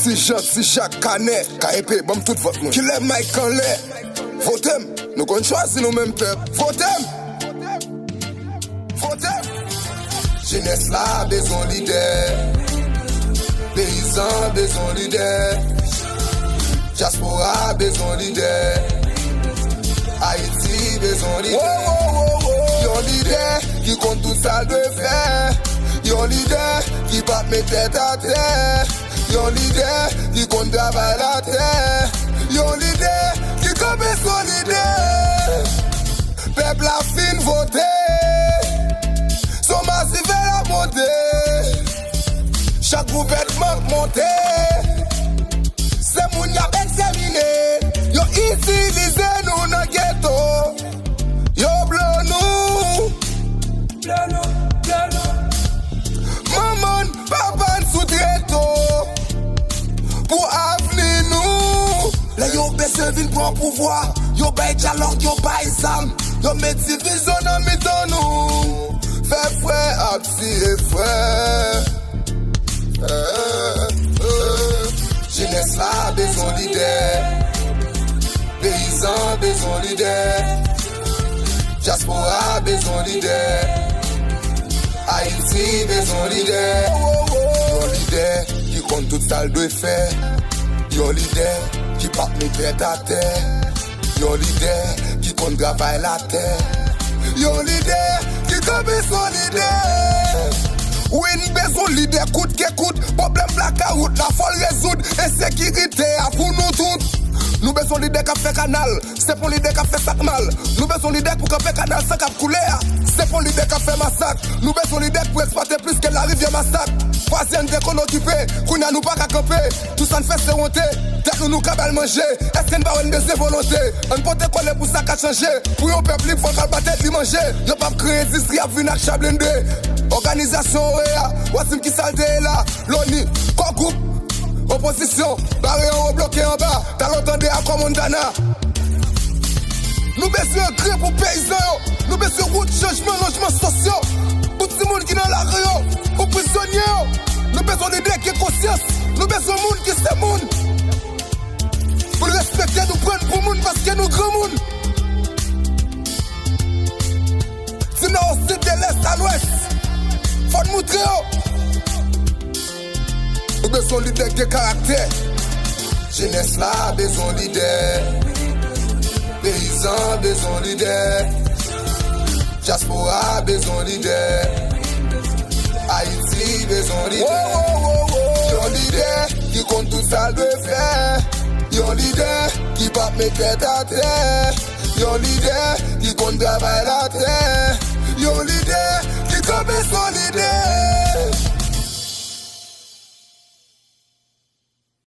Si gentil Jacques Canet, KEP, bam tout votre monde. Qui l'aime Mike en l'air. Votez, nous qu'on choisit nous mêmes peuple. Votez. Jeunesse là, besoin leader. Paysans, besoin leader. Diaspora, besoin leader. Haïti, besoin leader. Yon leader qui compte tout ça de faire. Yon leader qui bat mes têtes à terre. Yon leader qui compte travailler la terre. Yon leader qui comme son leader. Peuple a fin voté. Son massif est la montée. Chaque gouvernement monté. C'est moun y'a examiné. Yo utilisé nous dans ghetto. Yo blanc nous. Maman, papa sous-traito. Pour avenir nous. Là yo besoin vin pour pouvoir. Yo bay dialogue, yo bay zam. Yo met division dans mi-temps nous. Fait frère, absi et frère. Jeunesse là, besoin leader. Paysans, besoin leader. Diaspora, besoin leader. Haïti, besoin leader. Yon leader qui compte toute salle de faire. Yon leader qui part mes têtes à terre. Yon leader qui compte travailler la terre. Yon leader qui comme son leader. Oui, nous besoin leader coûte que coûte. Problème blackout, la folle résoudre. Insécurité à pour nous tous. Nous besoin leader qui fait canal. C'est pour leader qui fait sac mal. Nous besoin leader pour faire canal sans cap couler. C'est pour leader qui fait massacre. Nous besoin leader pour exploiter plus que la rivière massacre. Troisième dès qu'on occupé, qu'on a nous pas qu'à camper. Tout ça ne fait se honter. Dès que nous cabal manger. Est-ce qu'on va une deuxième volonté? On peut te coller pour ça qu'à changer. Pour un peuple, il faut qu'à battre et manger. Y'a pas créé d'industrie à venir à chablender. Organisation, Wassim qui salte là. L'ONU, quoi groupe? Opposition, barré en haut, bloqué en bas. T'as l'entendé à Commandana. Nous besoin de créer pour paysans. Nous besoin de route, changement, logement social. Pour tout le monde qui est dans la rue, pour prisonniers. Nous besoin de qui est conscience. Nous besoin de monde qui c'est monde. Pour respecter, nous prendre pour monde parce que nous grand monde. Sinon, au sud de l'est à l'ouest. Faut nous montrer. Nous besoin de leader qui est caractère. Jeunesse là, besoin de leader. Paysans, besoin de leader. Diaspora, besoin de leader. Haïti, besoin de leader. Yon leader qui compte tout ça de faire. Yon leader qui bat mes têtes à terre. Yon leader qui compte travailler la terre. Yon leader qui comme son leader.